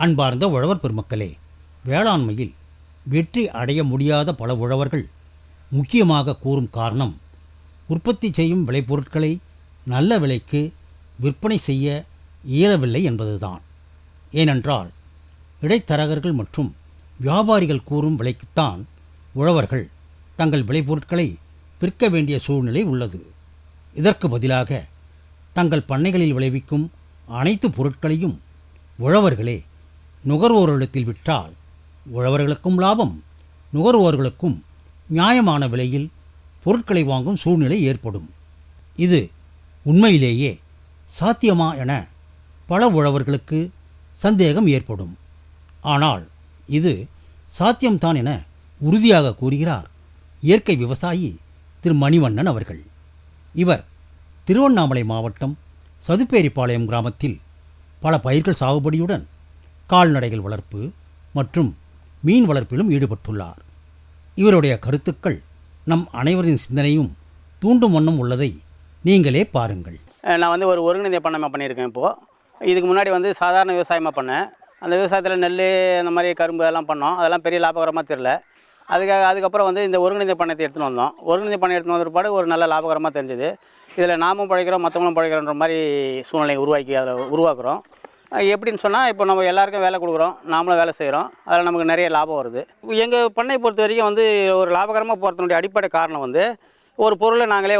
அன்பார்ந்த உழவர் பெருமக்களே, வேளாண்மையில் வெற்றி அடைய முடியாத பல உழவர்கள் முக்கியமாக கூறும் காரணம் உற்பத்தி செய்யும் விளைபொருட்களை நல்ல விலைக்கு விற்பனை செய்ய இயலவில்லை என்பதுதான். ஏனென்றால் இடைத்தரகர்கள் மற்றும் வியாபாரிகள் கூறும் விலைக்குத்தான் உழவர்கள் தங்கள் விளைபொருட்களை விற்க வேண்டிய சூழ்நிலை உள்ளது. இதற்கு பதிலாக தங்கள் பண்ணைகளில் விளைவிக்கும் அனைத்து பொருட்களையும் உழவர்களே நுகர்வோர்களிடத்தில் விற்றால் உழவர்களுக்கும் லாபம், நுகர்வோர்களுக்கும் நியாயமான விலையில் பொருட்களை வாங்கும் சூழ்நிலை ஏற்படும். இது உண்மையிலேயே சாத்தியமா என பல உழவர்களுக்கு சந்தேகம் ஏற்படும். ஆனால் இது சாத்தியம்தான் என உறுதியாக கூறுகிறார் இயற்கை விவசாயி திரு மணிவண்ணன் அவர்கள். இவர் திருவண்ணாமலை மாவட்டம் சதுப்பேரிப்பாளையம் கிராமத்தில் பல பயிர்கள் சாகுபடியுடன் கால்நடைகள் வளர்ப்பு மற்றும் மீன் வளர்ப்பிலும் ஈடுபட்டுள்ளார். இவருடைய கருத்துக்கள் நம் அனைவரின் சிந்தனையும் தூண்டும் வண்ணம் உள்ளதை நீங்களே பாருங்கள். நான் ஒரு ஒருங்கிணைந்த பண்ணையமாக பண்ணியிருக்கேன். இப்போது இதுக்கு முன்னாடி சாதாரண விவசாயமாக பண்ணேன். அந்த விவசாயத்தில் நெல் அந்த மாதிரி கரும்பு எல்லாம் பண்ணோம். அதெல்லாம் பெரிய லாபகரமாக தெரில. அதுக்கப்புறம் இந்த ஒருங்கிணைந்த பண்ணையத்தை எடுத்துன்னு வந்தோம். ஒருங்கிணைந்த பண்ணை எடுத்துன்னு வந்த பிற்பாடு ஒரு நல்ல லாபகரமாக தெரிஞ்சுது. இதில் நாமும் பழைக்கிறோம், மற்றவங்களும் பழைக்கிறோன்ற மாதிரி சூழ்நிலையை உருவாக்குறோம். எப்படின்னு சொன்னால், இப்போ நம்ம எல்லாருக்கும் வேலை கொடுக்குறோம், நாமளும் வேலை செய்கிறோம். அதில் நமக்கு நிறைய லாபம் வருது. எங்கள் பண்ணை பொறுத்த வரைக்கும் ஒரு லாபகரமாக போகிறதுனுடைய அடிப்படை காரணம் ஒரு பொருளை நாங்களே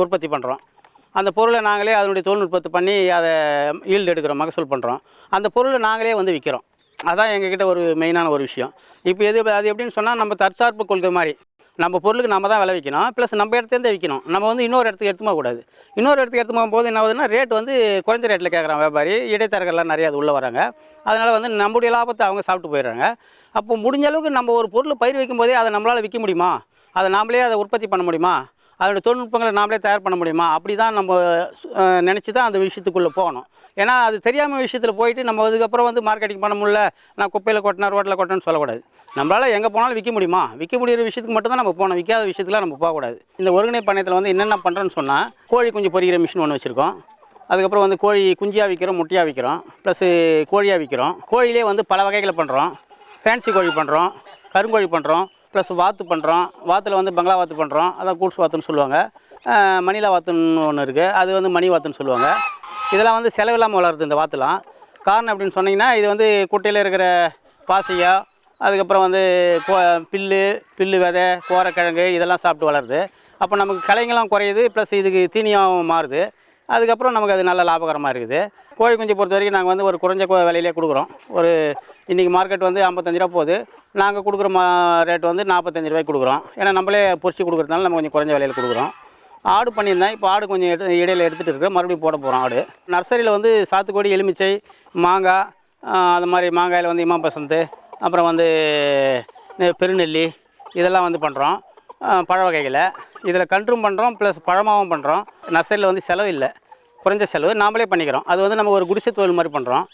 உற்பத்தி பண்ணுறோம். அந்த பொருளை நாங்களே அதனுடைய தொழில்நுட்பத்தை பண்ணி அதை ஈல்டு எடுக்கிறோம், மகசூல் பண்ணுறோம். அந்த பொருளை நாங்களே விற்கிறோம். அதுதான் எங்ககிட்ட ஒரு மெயினான ஒரு விஷயம். இப்போ அது எப்படின்னு சொன்னால், நம்ம தற்சார்பு கொள்கை மாதிரி நம்ம பொருளுக்கு நம்ம தான் விலை விற்கணும், ப்ளஸ் நம்ம இடத்துலேருந்தே விற்கணும். நம்ம இன்னொரு இடத்துக்கு எடுத்து போகக்கூடாது. இன்னொரு இடத்துக்கு எடுத்து போகும்போது என்ன ஆகுதுன்னா, ரேட் குறைஞ்ச ரேட்டில் கேட்குறான் வியாபாரி. இடைத்தரகர்லாம் நிறையா அது உள்ளே வராங்க. அதனால் நம்முடைய லாபத்தை அவங்க சாப்பிட்டு போயிடுறாங்க. அப்போ முடிஞ்ச அளவுக்கு நம்ம ஒரு பொருள் பயிர் வைக்கும்போதே அதை நம்மளால் விற்க முடியுமா, அதை நாமளே அதை உற்பத்தி பண்ண முடியுமா, அதோடய தொழில்நுட்பங்களை நாமளே தயார் பண்ண முடியுமா, அப்படி தான் நம்ம நினச்சி தான் அந்த விஷயத்துக்குள்ளே போகணும். ஏன்னா அது தெரியாமல் விஷயத்தில் போயிட்டு நம்ம அதுக்கப்புறம் மார்க்கெட்டிங் பண்ண முடியல, நான் குப்பையில் கொட்டினா ரோட்டில் கொட்டினு சொல்லக்கூடாது. நம்மளால் எங்கே போனாலும் விற்க முடியுமா, விற்க முடிகிற விஷயத்துக்கு மட்டும் தான் நம்ம போகணும், விற்காத விஷயத்துக்குலாம் நம்ம போகக்கூடாது. இந்த ஒருங்கிணை பண்ணையத்தில் என்னென்ன பண்ணுறோன்னு சொன்னால், கோழி குஞ்சு பொரிக்கிற மிஷின் ஒன்று வச்சுருக்கோம். அதுக்கப்புறம் கோழி குஞ்சியாக விற்கிறோம், முட்டையாக விற்கிறோம், ப்ளஸ் கோழியாக விற்கிறோம். கோழிலே பல வகைகளை பண்ணுறோம். ஃபேன்சி கோழி பண்ணுறோம், கருங்கோழி பண்ணுறோம், ப்ளஸ் வாத்து பண்ணுறோம். வாத்தில் பங்களா வாத்து பண்ணுறோம், அதான் கூட்ஸ் வாத்துன்னு சொல்லுவாங்க. மணிலா வாத்துன்னு ஒன்று இருக்குது, அது மணி வாத்துன்னு சொல்லுவாங்க. இதெல்லாம் செலவில்லாமல் வளருது இந்த வாத்துலாம். காரணம் எப்படின்னு சொன்னிங்கன்னா, இது குட்டையில் இருக்கிற பாசியா, அதுக்கப்புறம் பில்லு விதை, கோரக்கிழங்கு இதெல்லாம் சாப்பிட்டு வளருது. அப்போ நமக்கு களைங்களும் குறையுது, ப்ளஸ் இதுக்கு தீனியாகவும் மாறுது. அதுக்கப்புறம் நமக்கு அது நல்ல லாபகரமாக இருக்குது. கோழி குஞ்சு பொறுத்த வரைக்கும் நாங்கள் ஒரு குறைஞ்ச விலையிலே கொடுக்குறோம். இன்றைக்கி மார்க்கெட் 55 ரூபா போகுது. நாங்கள் கொடுக்குற ரேட் 45 ரூபாய்க்கு கொடுக்குறோம். ஏன்னா நம்மளே பொரிச்சு கொடுக்குறதுனால நம்ம கொஞ்சம் குறைஞ்ச விலையில் கொடுக்குறோம். ஆடு பண்ணியிருந்தேன், இப்போ ஆடு கொஞ்சம் இடையில எடுத்துகிட்டு இருக்கேன், மறுபடியும் போட போகிறோம் ஆடு. நர்சரியில் சாத்துக்குடி, எலுமிச்சை, மாங்காய், அது மாதிரி மாங்காயில் இமாம் பசந்த், அப்புறம் பெருநெல்லி இதெல்லாம் பண்ணுறோம். பழ வகைகளை இதில் கன்றும் பண்ணுறோம், ப்ளஸ் பழமாகவும் பண்ணுறோம். நர்சரியில் செலவு இல்லை, குறைஞ்ச செலவு, நாமளே பண்ணிக்கிறோம். அது நம்ம ஒரு குடிசை தொழில் மாதிரி பண்ணுறோம்.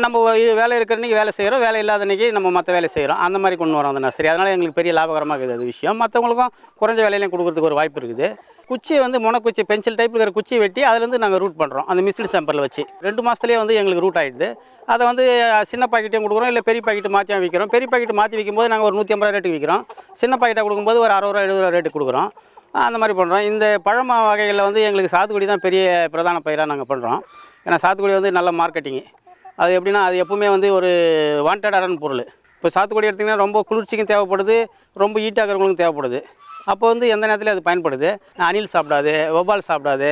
நம்ம வேலை இருக்கிற அன்றைக்கி வேலை செய்கிறோம், வேலை இல்லாத அன்றைக்கி நம்ம மற்ற வேலை செய்கிறோம். அந்த மாதிரி கொண்டு வரோம் அந்த நர்சரி. அதனால் எங்களுக்கு பெரிய லாபகரமாக இருக்குது அது விஷயம். மற்றவங்களுக்கும் குறைஞ்ச விலையிலையும் கொடுக்குறதுக்கு ஒரு வாய்ப்பு இருக்குது. குச்சி முனைக்குச்சி பென்சில் டைப்பில் இருக்கிற குச்சி வெட்டி அதுலேருந்து நாங்கள் ரூட் பண்ணுறோம். அந்த மிஸ்டு சாம்பரில் வச்சு 2 மாதத்துலேயே எங்களுக்கு ரூட் ஆகிடுது. அதை சின்ன பாக்கெட்டையும் கொடுக்குறோம், இல்லை பெரிய பாக்கெட்டு மாற்றியும் விற்கிறோம். பெரிய பாக்கெட்டு மாற்றி விற்கும்போது நாங்கள் ஒரு 150 ரேட்டுக்கு விற்கிறோம். சின்ன பாக்கெட்டாக கொடுக்கும்போது ஒரு 60 ரூபா 70 ரூபா ரேட்டு கொடுக்குறோம். அந்த மாதிரி பண்ணுறோம். இந்த பழமா வகைகளில் எங்களுக்கு சாத்துக்குடி தான் பெரிய பிரதான பயிராக நாங்கள் பண்ணுறோம். ஏன்னா சாத்துக்குடி நல்ல மார்க்கெட்டிங்கு. அது எப்படின்னா, அது எப்பவுமே ஒரு வாண்டடான பொருள். இப்போ சாத்துக்குடி எடுத்திங்கன்னா ரொம்ப குளிர்ச்சிக்கும் தேவைப்படுது, ரொம்ப ஹீட்டாகிறவங்களுக்கும் தேவைப்படுது. அப்போ எந்த நேரத்துலையும் அது பயன்படுது. அணில் சாப்பிடாது, வௌவால் சாப்பிடாது,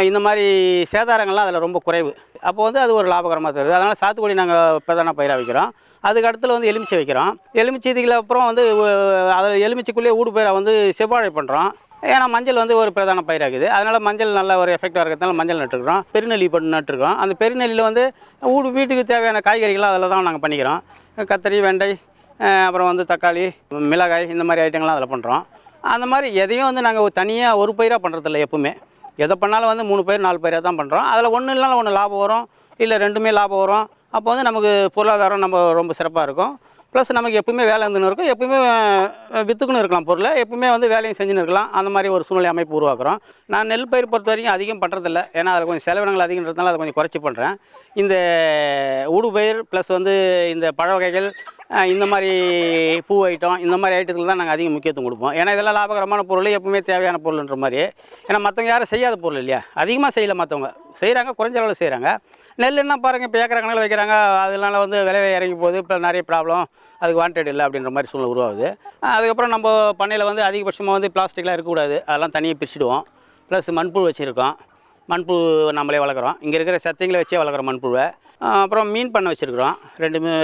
இந்த மாதிரி சேதாரங்கள்லாம் அதில் ரொம்ப குறைவு. அப்போ அது ஒரு லாபகரமாக தருது. அதனால் சாத்துக்குடி நாங்கள் பிரதான பயிராக வைக்கிறோம். அதுக்கு அடுத்துல எலுமிச்சை வைக்கிறோம். எலுமிச்சை இதுக்கு அப்புறம் அதில் எலுமிச்சைக்குள்ளேயே ஊடு பயிராக செவ்வாழை பண்ணுறோம். ஏன்னா மஞ்சள் ஒரு பிரதான பயிராகுது. அதனால் மஞ்சள் நல்ல ஒரு எஃபெக்டாக இருக்கிறதுனால மஞ்சள் நட்டுருக்கிறோம். பெருநெல்லி நட்டுருக்கோம். அந்த பெருநெல்லியில் வீட்டுக்கு தேவையான காய்கறிகள்லாம் அதில் தான் நாங்கள் பண்ணிக்கிறோம். கத்திரி, வெண்டை, அப்புறம் தக்காளி, மிளகாய் இந்த மாதிரி ஐட்டங்கள்லாம் அதில் பண்ணுறோம். அந்த மாதிரி எதையும் நாங்கள் தனியாக ஒரு பயிராக பண்ணுறதில்ல. எப்பவுமே எதை பண்ணாலும் 3 பயிர் 4 பயிராக தான் பண்ணுறோம். அதில் ஒன்று இல்லைனாலும் ஒன்று லாபம் வரும், இல்லை 2மே லாபம் வரும். அப்போ நமக்கு பொருளாதாரம் நம்ம ரொம்ப சிறப்பாக இருக்கும். ப்ளஸ் நமக்கு எப்பவுமே வேலை இருந்துன்னு இருக்கும், எப்பவுமே விற்றுக்குன்னு இருக்கலாம் பொருளை, எப்பவுமே வந்து வேலையும் செஞ்சுன்னு இருக்கலாம். அந்த மாதிரி ஒரு சூழ்நிலை அமைப்பு உருவாக்குறோம். நான் நெல் பயிர் பொறுத்த வரைக்கும் அதிகம் பண்ணுறதில்ல, ஏன்னா அதில் கொஞ்சம் செலவினங்கள் அதிகன்றதுனால அதை கொஞ்சம் குறைச்சி பண்ணுறேன். இந்த ஊடுபயிர் ப்ளஸ் வந்து இந்த பழ வகைகள், இந்த மாதிரி பூ ஐட்டம், இந்த மாதிரி ஐட்டத்துக்கு தான் நாங்கள் அதிக முக்கியத்துவம் கொடுப்போம். ஏன்னா இதெல்லாம் லாபகரமான பொருள், எப்பவுமே தேவையான பொருள்ன்ற மாதிரி. ஏன்னா மற்றவங்க யாரும் செய்யாத பொருள் இல்லையா, அதிகமாக செய்யலை, மற்றவங்க செய்கிறாங்க, குறைஞ்ச அளவில் செய்கிறாங்க. நெல் என்ன பாருங்கள், இப்போ ஏக்கர் கணக்கில் வைக்கிறாங்க, அதனால வந்து விலை இறங்கி போகுது, இப்போ நிறைய ப்ராப்ளம், அதுக்கு வாண்டட் இல்லை அப்படின்ற மாதிரி சூழ்நிலை உருவாகுது. அதுக்கப்புறம் நம்ம பண்ணையில் வந்து அதிகபட்சமாக வந்து பிளாஸ்டிக்லாம் இருக்கக்கூடாது, அதெல்லாம் தனியாக பிரிச்சுடுவோம். ப்ளஸ் மண்புழு வச்சுருக்கோம், மண்புழு நம்மளே வளர்க்குறோம், இங்கே இருக்கிற சத்தைங்களை வச்சே வளர்க்குறோம் மண்புழுவை. அப்புறம் மீன் பண்ணை வச்சுருக்குறோம்,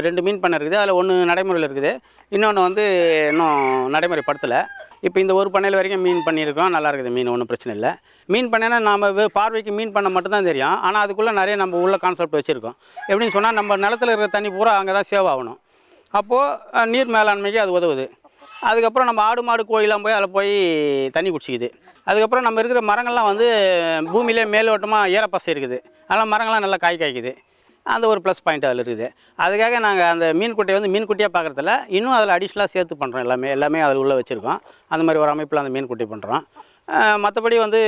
ரெண்டு மீன் பண்ணை இருக்குது, அதில் ஒன்று நடைமுறையில் இருக்குது, இன்னொன்று வந்து இன்னும் நடைமுறைப்படுத்தலை. இப்போ இந்த ஒரு பண்ணையில் வரைக்கும் மீன் பண்ணியிருக்கோம், நல்லா இருக்குது மீன், ஒன்றும் பிரச்சனை இல்லை. மீன் பண்ணைன்னா நம்ம பார்வைக்கு மீன் பண்ண மட்டும்தான் தெரியும், ஆனால் அதுக்குள்ளே நிறைய நம்ம உள்ள கான்செப்ட் வச்சுருக்கோம். எப்படின்னு சொன்னால், நம்ம நிலத்தில் இருக்கிற தண்ணி பூரா அங்கே தான் சேவ் ஆகணும், அப்போது நீர் மேலாண்மைக்கு அது உதவுது. அதுக்கப்புறம் நம்ம ஆடு மாடு கோழிலாம் போய் அதில் போய் தண்ணி குடிச்சிக்குது. அதுக்கப்புறம் நம்ம இருக்கிற மரங்கள்லாம் வந்து பூமியிலே மேலோட்டமாக ஈரப்பசை இருக்குது, அதனால் மரங்கள்லாம் நல்லா காய்க்குது. அந்த ஒரு ப்ளஸ் பாயிண்ட் அதில் இருக்குது. அதுக்காக நாங்கள் அந்த மீன் குட்டையை வந்து மீன் குட்டியாக பார்க்குறதில்ல, இன்னும் அதில் அடிஷ்னலாக சேர்த்து பண்ணுறோம். எல்லாமே அதில் உள்ளே வச்சுருக்கோம். அந்த மாதிரி ஒரு அமைப்பில் அந்த மீன் குட்டி பண்ணுறோம். மற்றபடி வந்து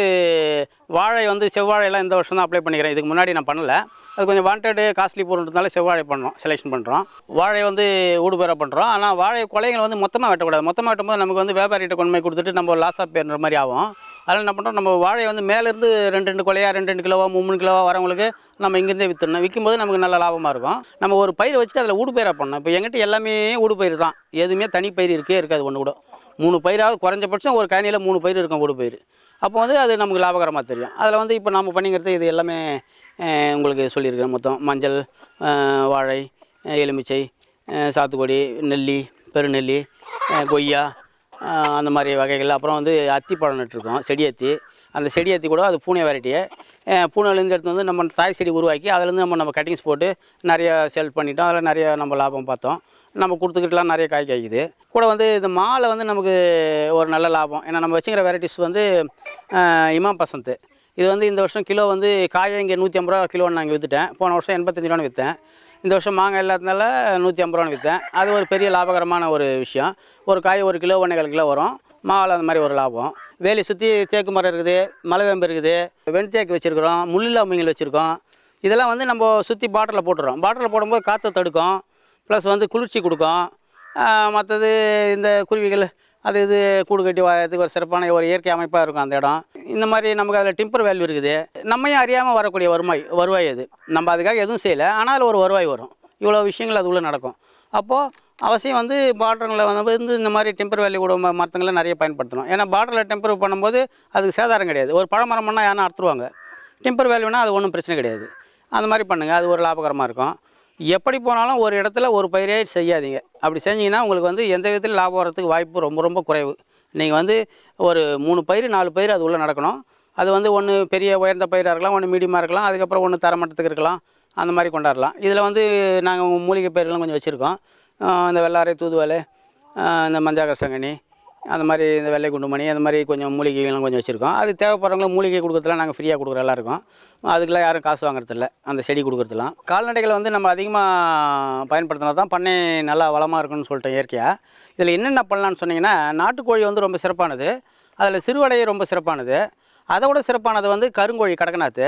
வாழை வந்து செவ்வாழையெல்லாம் இந்த வருஷம் தான் அப்ளை பண்ணிக்கிறேன், இதுக்கு முன்னாடி நான் பண்ணலை. அது கொஞ்சம் வாண்டடு காஸ்ட்லி பொருள்ன்றதுனால செவ்வாழை பண்ணுறோம், செலெக்ஷன் பண்ணுறோம். வாழை வந்து ஊடுபேராக பண்ணுறோம். ஆனால் வாழை கொலைகளை வந்து மொத்தமாக வெட்டக்கூடாது, மொத்தமாக வெட்டும்போது நமக்கு வந்து வியாபாரிகிட்ட கொண்டு போய் கொடுத்துட்டு நம்ம லாஸாக பேருன்ற மாதிரி ஆகும். அதனால் என்ன பண்ணுறோம், நம்ம வாழையை வந்து மேலேருந்து ரெண்டு கொலையாக 2 கிலோவா 3 கிலோவா வரவங்களுக்கு நம்ம இங்கேருந்தே விற்றுணும். விற்கும்போது நமக்கு நல்ல லாபமாக இருக்கும். நம்ம ஒரு பயிர் வச்சுட்டு அதில் ஊடுபயிராக பண்ணணும். இப்போ எங்கிட்ட எல்லாமே ஊடுபயிர் தான், எதுவுமே தனி பயிர் இருக்காது ஒன்று கூட. 3 பயிராவது குறைஞ்சபட்சம் ஒரு கயனியில் 3 பயிர் இருக்கும் ஊடுபயிர். அப்போ வந்து அது நமக்கு லாபகரமாக தெரியும். அதில் வந்து இப்போ நம்ம பண்ணிக்கிறது இது எல்லாமே உங்களுக்கு சொல்லியிருக்கேன். மொத்தம் மஞ்சள், வாழை, எலுமிச்சை, சாத்துக்குடி, நெல்லி, பெருநெல்லி, கொய்யா, அந்த மாதிரி வகைகள். அப்புறம் வந்து அத்திப்பழம் நட்டுருக்கோம், செடி அத்தி. அந்த செடி அத்தி கூட அது பூனை வெரைட்டியை பூனைலேருந்து எடுத்து வந்து நம்ம தாய் செடி உருவாக்கி அதிலேருந்து நம்ம கட்டிங்ஸ் போட்டு நிறையா சேல் பண்ணிட்டோம். அதில் நிறைய நம்ம லாபம் பார்த்தோம். நம்ம கொடுத்துக்கிட்டுலாம் நிறைய காய்க்குது. கூட வந்து இந்த மாலை வந்து நமக்கு ஒரு நல்ல லாபம். ஏன்னா நம்ம வச்சுக்கிற வெரைட்டிஸ் வந்து இமாம் பசந்த். இது வந்து இந்த வருஷம் கிலோ வந்து காயை இங்கே 150 ரூபா கிலோன்னு நான் இங்கே விற்றுட்டேன். போன வருஷம் 85 ரூபான்னு விற்றேன். இந்த வருஷம் மாங்காய் இல்லாததுனால 150 ரூபான்னு விற்றேன். அது ஒரு பெரிய லாபகரமான ஒரு விஷயம். ஒரு காய் 1 கிலோ 1.25 கிலோ வரும். மாவில் அந்த மாதிரி ஒரு லாபம். வேலி சுற்றி தேக்கு மரம் இருக்குது, மலைவேம்பு இருக்குது, வெண்தேக்கு வச்சுருக்குறோம், முள்ளில்லா மீன்கள் வச்சுருக்கோம். இதெல்லாம் வந்து நம்ம சுற்றி பாட்டிலில் போட்டுறோம். பாட்டிலில் போடும்போது காற்றை தடுக்கும், ப்ளஸ் வந்து குளிர்ச்சி கொடுக்கும். மற்றது இந்த குருவிகள் அது இது கூடு கட்டி வாழறதுக்கு ஒரு சிறப்பான ஒரு இயற்கை அமைப்பாக இருக்கும் அந்த இடம். இந்த மாதிரி நமக்கு அதில் டிம்பர் வேல்யூ இருக்குது. நம்மையும் அறியாமல் வரக்கூடிய வருவாய் அது. நம்ம அதுக்காக எதுவும் செய்யலை, ஆனால் அதில் ஒரு வருவாய் வரும். இவ்வளோ விஷயங்கள் அது உள்ளே நடக்கும். அப்போது அவசியம் வந்து பார்டரில் வந்து இந்த மாதிரி டெம்பர் வேல்யூ கூட மரத்துங்களை நிறைய பயன்படுத்தணும். ஏன்னா பார்டரில் டெம்பர் பண்ணும்போது அதுக்கு சேதாரம் கிடையாது. ஒரு பழமரம் பண்ணால் யாரும் அறுத்துருவாங்க. டெம்பர் வேல்யூனா அது ஒன்றும் பிரச்சனை கிடையாது. அந்த மாதிரி பண்ணுங்கள், அது ஒரு லாபகரமாக இருக்கும். எப்படி போனாலும் ஒரு இடத்துல ஒரு பயிரே செய்யாதீங்க. அப்படி செஞ்சிங்கன்னா உங்களுக்கு வந்து எந்த விதத்தில் லாபம் வரத்துக்கு வாய்ப்பு ரொம்ப ரொம்ப குறைவு. நீங்கள் வந்து ஒரு 3 பயிர் 4 பயிர் அது உள்ளே நடக்கணும். அது வந்து ஒன்று பெரிய உயர்ந்த பயிராக இருக்கலாம், ஒன்று மீடியமாக இருக்கலாம், அதுக்கப்புறம் ஒன்று தரமட்டத்துக்கு இருக்கலாம். அந்த மாதிரி கொண்டாடலாம். இதில் வந்து நாங்கள் மூலிகை பயிர்களும் கொஞ்சம் வச்சுருக்கோம். இந்த வெள்ளாரை, தூதுவளை, இந்த மஞ்சாகசங்கனி, அந்த மாதிரி இந்த வெள்ளை குண்டுமணி, அந்த மாதிரி கொஞ்சம் மூலிகைகளும் கொஞ்சம் வச்சுருக்கோம். அது தேவைப்படுறவங்களும் மூலிகை கொடுக்குறதுலாம் நாங்கள் ஃப்ரீயாக கொடுக்குற எல்லாருக்கும். அதுக்கெல்லாம் யாரும் காசு வாங்குறதில்ல, அந்த செடி கொடுக்குறதுலாம். கால்நடைகளை வந்து நம்ம அதிகமாக பயன்படுத்தினா தான் பண்ணை நல்லா வளமாக இருக்குன்னு சொல்லிட்டோம் இயற்கையாக. இதில் என்னென்ன பண்ணலான்னு சொன்னிங்கன்னா, நாட்டுக்கோழி வந்து ரொம்ப சிறப்பானது. அதில் சிறுவடையை ரொம்ப சிறப்பானது. அதை விட சிறப்பானது வந்து கருங்கோழி கடகநாத்து.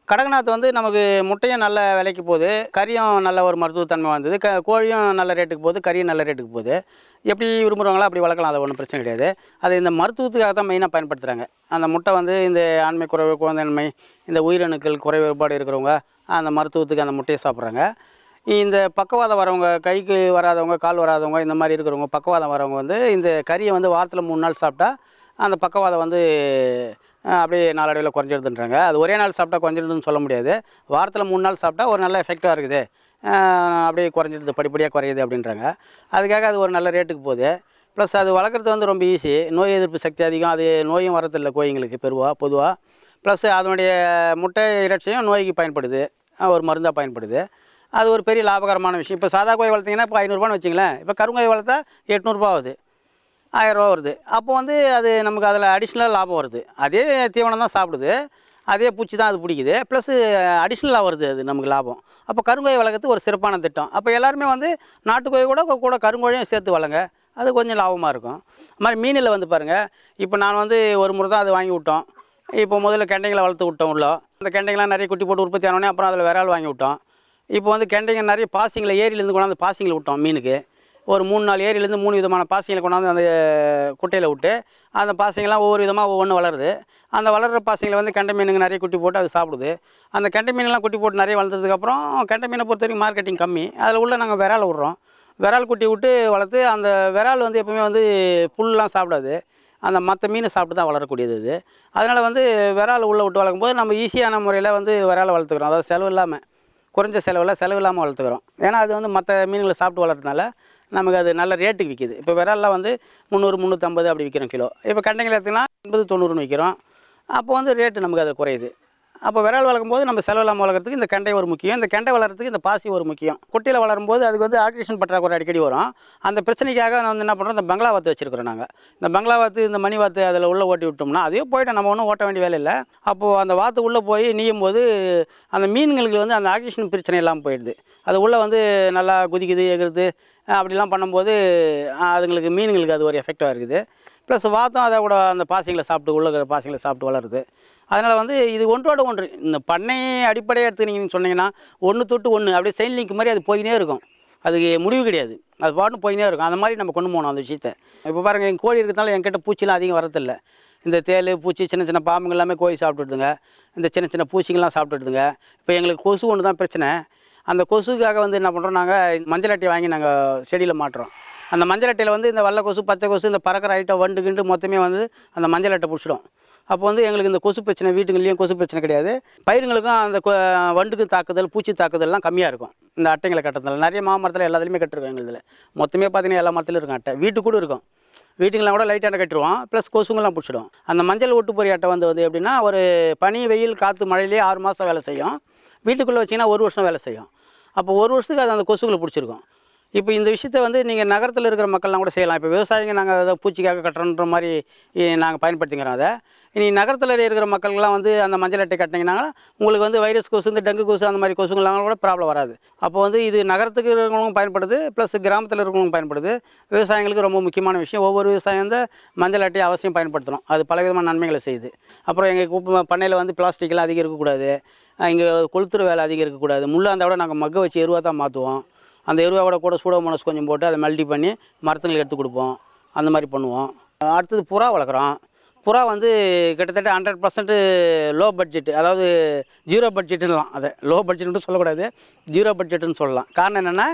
கடகநாத்து வந்து நமக்கு முட்டையும் நல்ல விலைக்கு போகுது, கறியும் நல்ல ஒரு மருத்துவத்தன்மை வந்தது, கோழியும் நல்ல ரேட்டுக்கு போகுது, கறியும் நல்ல ரேட்டுக்கு போகுது. எப்படி விரும்புகிறவங்களோ அப்படி வளர்க்கலாம், அது ஒன்றும் பிரச்சனை கிடையாது. அது இந்த மருத்துவத்துக்காக தான் மெயினாக பயன்படுத்துகிறாங்க. அந்த முட்டை வந்து இந்த ஆண்மை குறைவு, குழந்தைன்மை, இந்த உயிரணுக்கள் குறைபாடு இருக்கிறவங்க அந்த மருத்துவத்துக்கு அந்த முட்டையை சாப்பிட்றாங்க. இந்த பக்கவாதம் வரவங்க, கைக்கு வராதவங்க, கால் வராதவங்க, இந்த மாதிரி இருக்கிறவங்க, பக்கவாதம் வரவங்க வந்து இந்த கறியை வந்து வாரத்தில் 3 நாள் சாப்பிட்டா அந்த பக்கவாதம் வந்து அப்படியே நாளடைவில் குறைஞ்சிடுதுன்றாங்க. அது ஒரே நாள் சாப்பிட்டா குறைஞ்சிடுதுன்னு சொல்ல முடியாது. வாரத்தில் 3 நாள் சாப்பிட்டா ஒரு நல்ல எஃபெக்டாக இருக்குது, அப்படியே குறைஞ்சிடுது, படிப்படியாக குறையுது அப்படின்றாங்க. அதுக்காக அது ஒரு நல்ல ரேட்டுக்கு போகுது. ப்ளஸ் அது வளர்க்குறது வந்து ரொம்ப ஈஸி, நோய் எதிர்ப்பு சக்தி அதிகம், அது நோயும் வரதில்லை கோழிங்களுக்கு பொதுவாக. ப்ளஸ் அதனுடைய முட்டை இறைச்சியும் நோய்க்கு பயன்படுது, ஒரு மருந்தாக பயன்படுது. அது ஒரு பெரிய லாபகரமான விஷயம். இப்போ சாதா கோழி வளர்த்திங்கன்னா இப்போ 500 வச்சுங்களேன். இப்போ கருங்கோழி வளர்த்தா 800 ஆகுது, 1000 வருது. அப்போ வந்து அது நமக்கு அதில் அடிஷ்னலாக லாபம் வருது. அதே தீவனம் தான் சாப்பிடுது, அதே பூச்சி தான் அது பிடிக்குது. ப்ளஸ்ஸு அடிஷ்னலாக வருது அது நமக்கு லாபம். அப்போ கருங்கோழி வளர்க்குறது ஒரு சிறப்பான திட்டம். அப்போ எல்லாருமே வந்து நாட்டுக்கோழி கூட கருங்கோழியும் சேர்த்து வளங்க. அது கொஞ்சம் லாபமாக இருக்கும். அது மாதிரி மீனில் வந்து பாருங்கள், இப்போ நான் வந்து ஒரு முறை தான் அது வாங்கி விட்டோம். இப்போ முதல்ல கெண்டைங்களை வளர்த்து விட்டோம் உள்ள. அந்த கெண்டைங்களாம் நிறைய குட்டி போட்டு உற்பத்தி ஆனோடனே அப்புறம் அதில் விரால் வாங்கி விட்டோம். இப்போ வந்து கெண்டைங்க நிறைய பாசிங்களை ஏரியிலேருந்து கொண்டாந்து பாசிங்களை விட்டோம் மீனுக்கு. ஒரு 3-4 ஏரியிலேருந்து 3 விதமான பாசிங்களை கொண்டாந்து அந்த குட்டையில் விட்டு, அந்த பாசிங்கெல்லாம் ஒவ்வொரு விதமாக ஒவ்வொன்று வளருது. அந்த வளர்கிற பாசிங்களை வந்து கெண்டை மீனுங்க நிறைய குட்டி போட்டு அது சாப்பிடுது. அந்த கெண்டை மீனெல்லாம் குட்டி போட்டு நிறைய வளர்ந்ததுக்கப்புறம் கெண்டை மீனை பொறுத்த வரைக்கும் மார்க்கெட்டிங் கம்மி. அதில் உள்ள நாங்கள் விரால் விட்றோம். விரால் குட்டி விட்டு வளர்த்து, அந்த விரால் வந்து எப்பவுமே வந்து புல்லாம் சாப்பிடாது. அந்த மற்ற மீனை சாப்பிட்டு தான் வளரக்கூடியது இது. அதனால் வந்து விரால் உள்ளே விட்டு வளர்க்கும்போது நம்ம ஈஸியான முறையில் வந்து விராலை வளர்த்துக்கிறோம். அதாவது செலவு இல்லாமல், குறைஞ்ச செலவு இல்லாமல் வளர்த்துக்கிறோம். ஏன்னா அது வந்து மற்ற மீன்களை சாப்பிட்டு வளர்றதுனால நமக்கு அது நல்ல ரேட்டுக்கு விற்கிது. இப்போ விரால்லாம் வந்து 300, 350 அப்படி விற்கிறோம் கிலோ. இப்போ கெண்டைங்களை எடுத்திங்கன்னா 80, 90ன்னு விற்கிறோம். அப்போ வந்து ரேட்டு நமக்கு அது குறையுது. அப்போ விரால் வளர்க்கும்போது நம்ம செலவு இல்லாமல் வளர்க்குறதுக்கு இந்த கெண்டை ஒரு முக்கியம். இந்த கெண்டை வளர்கிறதுக்கு இந்த பாசி ஒரு முக்கியம். குட்டையில் வளரும்போது அதுக்கு வந்து ஆக்சிஜன் பற்றாக்குறை அடிக்கடி வரும். அந்த பிரச்சனைக்காக நான் வந்து என்ன பண்ணுறோம், இந்த பங்களா வாத்து வச்சுருக்கிறோம் நாங்கள். இந்த பங்களா வாத்து, இந்த மணி வாத்து அதில் உள்ளே ஓட்டி விட்டோம்னா அதே போய்ட்டு நம்ம ஒன்றும் ஓட்ட வேண்டிய வேலை இல்லை. அப்போது அந்த வாத்து உள்ளே போய் நீயும் போது அந்த மீன்களுக்கு வந்து அந்த ஆக்சிஜன் பிரச்சனை இல்லாமல் போயிடுது. அது உள்ளே வந்து நல்லா குதிக்குது, எகுறுது, அப்படிலாம் பண்ணும்போது அதுங்களுக்கு மீன்களுக்கு அது ஒரு எஃபெக்டாக இருக்குது. ப்ளஸ் வாத்தும் அதை கூட அந்த பாசிங்களை சாப்பிட்டு உள்ள இருக்கிற பாசிங்களை சாப்பிட்டு வளருது. அதனால் வந்து இது ஒன்றோட ஒன்று இந்த பண்ணை அடிப்படையாக எடுத்துக்கிங்கன்னு சொன்னீங்கன்னா 1 தொட்டு 1 அப்படியே செயின் லிங்க் மாதிரி அது போயினே இருக்கும். அதுக்கு முடிவு கிடையாது. அது பாட்டுன்னு போயினே இருக்கும். அந்த மாதிரி நம்ம கொண்டு போகணும் அந்த விஷயத்தை. இப்போ பாருங்கள், எங்கள் கோழி இருக்கிறதுனால என்கிட்ட பூச்சிலாம் அதிகம் வரதில்ல. இந்த தேள், பூச்சி, சின்ன சின்ன பாம்புங்க எல்லாமே கோழி சாப்பிட்டுடுதுங்க. இந்த சின்ன சின்ன பூச்சிங்கெல்லாம் சாப்பிட்டுடுதுங்க. இப்போ எங்களுக்கு கொசு ஒன்று தான் பிரச்சனை. அந்த கொசுக்காக வந்து என்ன பண்ணுறோம், நாங்கள் மஞ்சள் அட்டையை வாங்கி நாங்கள் செடியில் மாட்டுறோம். அந்த மஞ்சள் அட்டையில் வந்து இந்த வெள்ளை கொசு, பச்சை கொசு, இந்த பறக்கிற ஐட்டம், வண்டு கிண்டு மொத்தமே வந்து அந்த மஞ்சள் அட்டை பிடிச்சிடும். அப்போ வந்து எங்களுக்கு இந்த கொசு பிரச்சனை, வீட்டுங்கள்லேயும் கொசு பிரச்சனை கிடையாது. பயிருங்களுக்கும் அந்த வண்டுக்கு தாக்குதல், பூச்சி தாக்குதல்லாம் கம்மியாக இருக்கும் இந்த அட்டைங்களை கட்டுறதுனால. நிறைய மாமரத்தில் எல்லாத்துலேயுமே கட்டிருக்கோம் எங்களுதில். மொத்தமே பார்த்தீங்கன்னா எல்லா மரத்துலையும் இருக்கும் அட்டை. வீட்டுக்கு கூட இருக்கும். வீட்டுங்களாம் கூட லைட்டாக கட்டிடுவோம். ப்ளஸ் கொசுங்கெல்லாம் பிடிச்சிடும். அந்த மஞ்சள் ஒட்டு பொறி அட்டை வந்து எப்படின்னா, ஒரு பனி, வெயில், காற்று, மழையிலே 6 மாதம் வேலை செய்யும். வீட்டுக்குள்ளே வச்சிங்கன்னா 1 வருஷம் வேலை செய்யும். அப்போ 1 வருஷத்துக்கு அது அந்த கொசுகளை பிடிச்சிருக்கும். இப்போ இந்த விஷயத்தை வந்து நீங்கள் நகரத்தில் இருக்கிற மக்கள்லாம் கூட செய்யலாம். இப்போ விவசாயிங்க நாங்கள் அதை பூச்சிக்காக கட்டுறோன்ற மாதிரி நாங்கள் பயன்படுத்திக்கிறோம் அதை. இனி நகரத்தில் இருக்கிற மக்கள்லாம் வந்து அந்த மஞ்சள் அட்டை கட்டினீங்கன்னா உங்களுக்கு வந்து வைரஸ் கொசு, இந்த டெங்கு கொசு, அந்த மாதிரி கொசுங்களாம் கூட ப்ராப்ளம் வராது. அப்போ வந்து இது நகரத்துக்கு இருக்கிறவங்களும் பயன்படுது, ப்ளஸ் கிராமத்தில் இருக்கிறவங்களும் பயன்படுது. விவசாயிகளுக்கு ரொம்ப முக்கியமான விஷயம். ஒவ்வொரு விவசாயம் வந்து மஞ்சள் அட்டையை அவசியம் பயன்படுத்தணும். அது பலவிதமான நன்மைகளை செய்யுது. அப்புறம் எங்கள் பண்ணையில் வந்து பிளாஸ்டிக்லாம் அதிகம் இருக்கக்கூடாது. இங்கே கொளுத்துற வேலை அதிகம் இருக்கக்கூடாது. முள்ளை அந்த விட நாங்கள் மக்க வச்சு எருவாக தான் மாற்றுவோம். அந்த எருவாவோட கூட சூடோமோனஸ் கொஞ்சம் போட்டு அதை மெல்டி பண்ணி மரத்துங்களுக்கு எடுத்து கொடுப்போம். அந்த மாதிரி பண்ணுவோம். அடுத்தது புறா வளர்க்குறோம். புறா வந்து கிட்டத்தட்ட 100% லோ பட்ஜெட்டு, அதாவது 0 பட்ஜெட்டுலாம். அதை லோ பட்ஜெட்டுன்னு சொல்லக்கூடாது, 0 பட்ஜெட்டுன்னு சொல்லலாம். காரணம் என்னென்னா,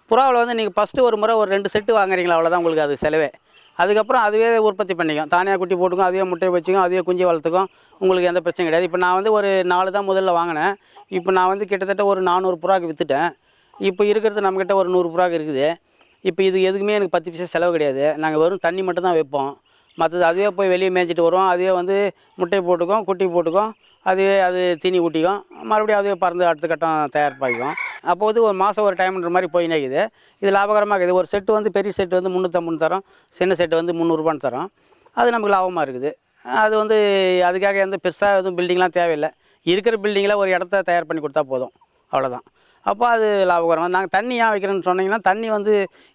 புறாவில் வந்து நீங்கள் ஃபஸ்ட்டு ஒரு முறை ஒரு 2 செட்டு வாங்குறீங்களா, அவ்வளோதான் உங்களுக்கு அது செலவே. அதுக்கப்புறம் அதுவே உற்பத்தி பண்ணிக்கும். தானியாக குட்டி போட்டுக்கும், அதுவே முட்டையை வச்சுக்கும், அதுவே குஞ்சு வளர்த்துக்கும். உங்களுக்கு எந்த பிரச்சனையும் கிடையாது. இப்போ நான் வந்து ஒரு 4 தான் முதல்ல வாங்கினேன். இப்போ நான் வந்து கிட்டத்தட்ட ஒரு 400 புறாவுக்கு விற்றுட்டேன். இப்போ இருக்கிறது நம்மக்கிட்ட ஒரு 100 புறாவுக்கு இருக்குது. இப்போ இது எதுக்குமே எனக்கு 10 பைசா செலவு கிடையாது. நாங்கள் வெறும் தண்ணி மட்டும் தான் வைப்போம். மற்றது அதுவே போய் வெளியே மேய்ஞ்சிட்டு வரும். அதுவே வந்து முட்டை போட்டுக்கும், குட்டி போட்டுக்கும், அதுவே அது தீனி ஊட்டிக்கும், மறுபடியும் அதுவே பறந்து அடுத்த கட்டம் தயாரிப்பாகும். அப்போ வந்து ஒரு மாதம் ஒரு டைம்ன்ற மாதிரி போய் நிற்குது. இது லாபகரமாக இருக்குது. ஒரு செட்டு வந்து பெரிய செட்டு வந்து 350 தரோம், சின்ன செட்டு வந்து 300 தரோம். அது நமக்கு லாபமாக இருக்குது. அது வந்து அதுக்காக எந்த பெருசாக எதுவும் பில்டிங்லாம் தேவையில்லை. இருக்கிற பில்டிங்கில் ஒரு இடத்த தயார் பண்ணி கொடுத்தா போதும், அவ்வளோதான். அப்போ அது லாபகரம். நாங்கள் தண்ணி ஏன் வைக்கிறேன்னு சொன்னீங்கன்னா, தண்ணி வந்து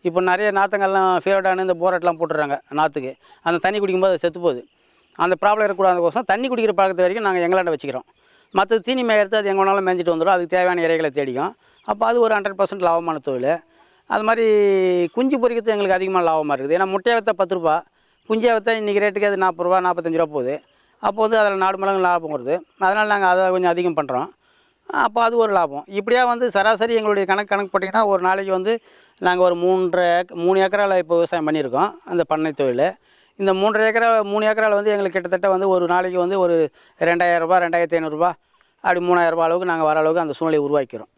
இப்போ நிறைய நாற்றுங்கள்லாம் ஃபேவர்டான இந்த போரட்லாம் போட்டுடுறாங்க நாற்றுக்கு. அந்த தண்ணி குடிக்கும்போது அது செத்து போகுது. அந்த ப்ராப்ளம் இருக்கக்கூடாதுக்கோசம் தண்ணி குடிக்கிற பழக்கத்து வரைக்கும் நாங்கள் எங்களாண்ட வச்சுக்கிறோம். மற்ற தீனி மேயறது அது எங்கே வேணாலும் மேய்ஞ்சிட்டு வந்துடும். அதுக்கு தேவையான இறைகளை தேடிக்கும். அப்போ அது ஒரு 100% லாபமான தொழில். அது மாதிரி குஞ்சு பொரிக்கிறது எங்களுக்கு அதிகமாக லாபமாக இருக்குது. ஏன்னா முட்டையை விற்றா 10 ரூபா, குஞ்சை விற்றா இன்றைக்கி ரேட்டுக்கு அது 40 ரூபா, 45 ரூபா போகுது. அப்போ வந்து அதில் 4 மடங்கு லாபம் வருது. அதனால் நாங்கள் அதை கொஞ்சம் அதிகம் பண்ணுறோம். அப்போ அது ஒரு லாபம். இப்படியா வந்து சராசரி எங்களுடைய கணக்கு போட்டிங்கன்னா ஒரு நாளைக்கு வந்து நாங்கள் ஒரு 3 ஏக்கரால் இப்போ விவசாயம் பண்ணியிருக்கோம், அந்த பண்ணை தொழில். இந்த 3 ஏக்கரால் வந்து எங்களுக்கு கிட்டத்தட்ட வந்து ஒரு நாளைக்கு வந்து ஒரு 2000 ரூபா, 2500 ரூபா, அப்படி 3000 ரூபா அளவுக்கு நாங்கள் வர அளவுக்கு அந்த சூழ்நிலையை உருவாக்கிறோம்.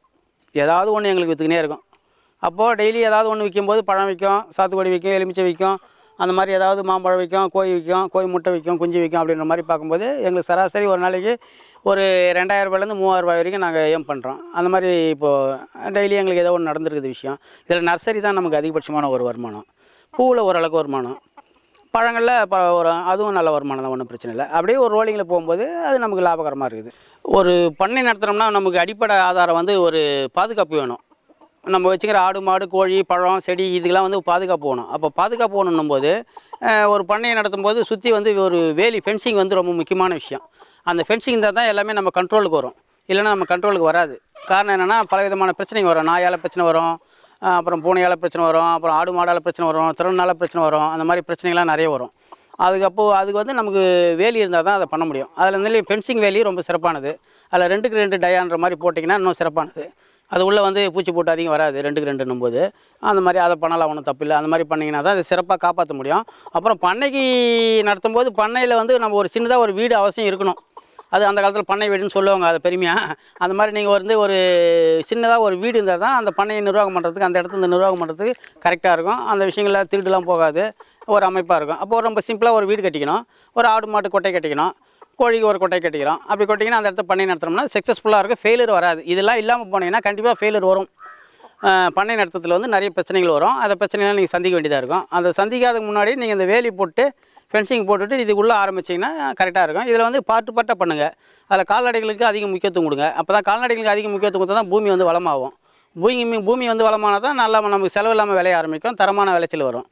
ஏதாவது ஒன்று எங்களுக்கு விற்றுக்கினே இருக்கும். அப்போது டெய்லி ஏதாவது ஒன்று விற்கும்போது பழம் விற்கும், சாத்துக்குடி விற்கும், எலுமிச்சை விற்கும், அந்த மாதிரி ஏதாவது மாம்பழம் விற்கும், விற்கும், கோழி முட்டை விற்கும், குஞ்சு விற்கும். அப்படின்ற மாதிரி பார்க்கும்போது எங்களுக்கு சராசரி ஒரு நாளைக்கு ஒரு 2000 ரூபாயிலேருந்து 3000 ரூபாய் வரைக்கும் நாங்கள் ஏம் பண்ணுறோம். அந்த மாதிரி இப்போது டெய்லி எங்களுக்கு ஏதோ ஒன்று நடந்துருக்குது விஷயம். இதில் நர்சரி தான் நமக்கு அதிகபட்சமான ஒரு வருமானம். பூவில் ஓரளவுக்கு வருமானம். பழங்களில் ஒரு அதுவும் நல்ல வருமானம் தான், ஒன்றும் பிரச்சனை இல்லை. அப்படியே ஒரு ரோலிங்கில் போகும்போது அது நமக்கு லாபகரமாக இருக்குது. ஒரு பண்ணை நடத்துகிறோம்னா நமக்கு அடிப்படை ஆதாரம் வந்து ஒரு பாதுகாப்பு வேணும். நம்ம வச்சுக்கிற ஆடு மாடு கோழி பழம் செடி இதுக்கெல்லாம் வந்து பாதுகாப்பு வேணும். அப்போ பாதுகாப்பு வேணுன்னும் போது ஒரு பண்ணையை நடத்தும் போது சுற்றி வந்து ஒரு வேலி ஃபென்சிங் வந்து ரொம்ப முக்கியமான விஷயம். அந்த ஃபென்சிங் இருந்தால் தான் எல்லாமே நம்ம கண்ட்ரோலுக்கு வரும், இல்லைன்னா நம்ம கண்ட்ரோலுக்கு வராது. காரணம் என்னென்னா பல விதமான பிரச்சனைங்க வரும். நாயால் பிரச்சனை வரும், அப்புறம் பூனையால் பிரச்சனை வரும், அப்புறம் ஆடு மாடால் பிரச்சனை வரும், திறனால் பிரச்சனை வரும். அந்த மாதிரி பிரச்சனைகள்லாம் நிறைய வரும். அதுக்கு வந்து நமக்கு வேலி இருந்தால் தான் அதை பண்ண முடியும். அதில் வந்து ஃபென்சிங் வேலி ரொம்ப சிறப்பானது. அதில் 2க்கு 2 டயான்ற மாதிரி போட்டிங்கன்னா இன்னும் சிறப்பானது. அது உள்ளே வந்து பூச்சி போட்டு அதிகம் வராது 2க்கு 2ன்னும் போது. அந்த மாதிரி அதை பண்ணலாம், ஒன்றும் தப்பில்லை. அந்த மாதிரி பண்ணிங்கன்னா தான் அதை சிறப்பாக காப்பாற்ற முடியும். அப்புறம் பண்ணைக்கு நடத்தும் போது பண்ணையில் வந்து நம்ம ஒரு சின்னதாக ஒரு வீடு அவசியம் இருக்கணும். அது அந்த காலத்தில் பண்ணை வீடுன்னு சொல்லுவாங்க, அது பெருமையாக. அந்த மாதிரி நீங்கள் வந்து ஒரு சின்னதாக ஒரு வீடு இருந்தால் தான் அந்த பண்ணையை நிர்வாகம் பண்ணுறதுக்கு, அந்த இடத்துல நிர்வாகம் பண்ணுறதுக்கு கரெக்டாக இருக்கும். அந்த விஷயங்களில் திருடுலாம் போகாது, ஒரு அமைப்பாக இருக்கும். அப்போது ரொம்ப சிம்பிளாக ஒரு வீடு கட்டிக்கணும், ஒரு ஆடு மாட்டு கொட்டை கட்டிக்கணும், கோழிக்கு ஒரு கொட்டை கட்டிக்கிறோம். அப்படி கொட்டிங்கன்னா அந்த இடத்த பண்ணை நடத்துகிறோம்னா சக்ஸஸ்ஃபுல்லாக இருக்கும், ஃபெயிலியர் வராது. இதெல்லாம் இல்லாமல் போனீங்கன்னா கண்டிப்பாக ஃபெயிலியர் வரும். பண்ணை நடத்தத்தில் வந்து நிறைய பிரச்சனைகள் வரும். அந்த பிரச்சனைலாம் நீங்கள் சந்திக்க வேண்டியதாக இருக்கும். அதை சந்திக்காததுக்கு முன்னாடி நீங்கள் இந்த வேலி போட்டு ஃபென்சிங் போட்டுட்டு இதுக்குள்ளே ஆரம்பிச்சிங்கன்னா கரெக்டாக இருக்கும். இதில் வந்து பார்ட்டாக பண்ணுங்கள். அதில் கால்நடைகளுக்கு அதிக முக்கியத்துவம் கொடுங்க. அப்போ தான் கால்நடைகளுக்கு அதிக முக்கியத்துவம் கொடுத்தா தான் பூமி வந்து வளமாகும். பூமி வந்து வளமானால் தான் நல்லா நமக்கு செலவு இல்லாமல் விளைய ஆரம்பிக்கும், தரமான விளைச்சல் வரும்.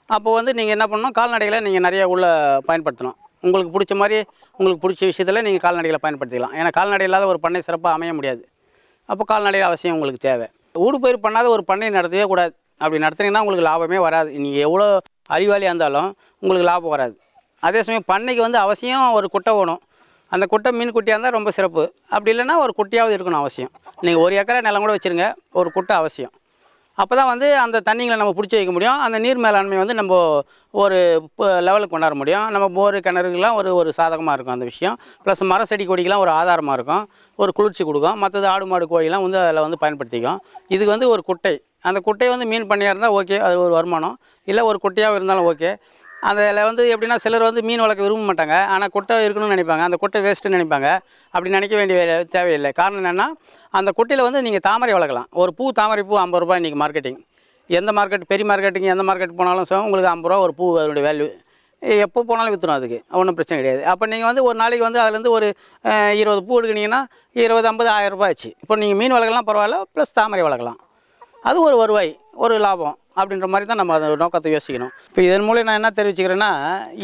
அப்போது வந்து நீங்கள் என்ன பண்ணணும், கால்நடைகளை நீங்கள் நிறைய உள்ளே பயன்படுத்தணும். உங்களுக்கு பிடிச்ச மாதிரி உங்களுக்கு பிடிச்ச விஷயத்தில் நீங்கள் கால்நடைகளை பயன்படுத்திக்கலாம். ஏன்னா கால்நடை இல்லாத ஒரு பண்ணை சிறப்பாக அமைய முடியாது. அப்போ கால்நடை அவசியம் உங்களுக்கு தேவை. ஊடுபயிர் பண்ணாத ஒரு பண்ணை நடத்தவே கூடாது. அப்படி நடத்துனீங்கன்னா உங்களுக்கு லாபமே வராது. நீங்கள் எவ்வளோ அறிவாளியாக இருந்தாலும் உங்களுக்கு லாபம் வராது. அதே சமயம் பண்ணைக்கு வந்து அவசியம் ஒரு குட்டை வேணும். அந்த குட்டை மீன் குட்டியாக இருந்தால் ரொம்ப சிறப்பு. அப்படி இல்லைன்னா ஒரு குட்டியாவது இருக்கணும் அவசியம். நீங்கள் 1 ஏக்கரா நிலம் கூட வச்சுருங்க, ஒரு குட்டை அவசியம். அப்போ தான் வந்து அந்த தண்ணிங்களை நம்ம பிடிச்சி வைக்க முடியும். அந்த நீர் மேலாண்மை வந்து நம்ம ஒரு லெவலுக்கு கொண்டாட முடியும். நம்ம போர் கிணறுகள்லாம் ஒரு சாதகமாக இருக்கும் அந்த விஷயம். ப்ளஸ் மரம் செடி கொடிக்கெலாம் ஒரு ஆதாரமாக இருக்கும், ஒரு குளிர்ச்சி கொடுக்கும். மற்றது ஆடு மாடு கோழிலாம் வந்து அதில் வந்து பயன்படுத்திக்கும். இதுக்கு வந்து ஒரு குட்டை, அந்த குட்டை வந்து மீன் பண்ணையாக இருந்தால் ஓகே, அது ஒரு வருமானம். இல்லை ஒரு குட்டையாக இருந்தாலும் ஓகே. அதில் வந்து எப்படின்னா சிலர் வந்து மீன் வளர்க்க விரும்ப மாட்டாங்க, ஆனால் குட்டை இருக்கணும்னு நினைப்பாங்க. அந்த குட்டை வேஸ்ட்டுன்னு நினைப்பாங்க. அப்படி நினைக்க வேண்டிய தேவையில்லை. காரணம் என்னென்னா அந்த குட்டையில் வந்து நீங்கள் தாமரை வளர்க்கலாம். ஒரு தாமரை பூ 50 ரூபாய் இன்றைக்கி மார்க்கெட்டிங். எந்த மார்க்கெட், பெரிய மார்க்கெட்டுக்கு எந்த மார்க்கெட் போனாலும் உங்களுக்கு 50 ரூபா ஒரு பூ, அதனுடைய வேல்யூ. எப்போ போனாலும் விற்றுரும், அதுக்கு ஒன்றும் பிரச்சனை கிடையாது. அப்போ நீங்கள் வந்து ஒரு நாளைக்கு வந்து அதுலேருந்து ஒரு 20 பூ எடுக்கினீங்கன்னா 20, 50, 1000 ரூபாய் ஆச்சு. இப்போ நீங்கள் மீன் வளர்க்கலாம் பரவாயில்ல, ப்ளஸ் தாமரை வளர்க்கலாம். அது ஒரு வருவாய், ஒரு லாபம் அப்படின்ற மாதிரி தான் நம்ம அதை நோக்கத்தை யோசிக்கணும். இப்போ இதன் மூலம் நான் என்ன தெரிவிச்சுக்கிறேன்னா,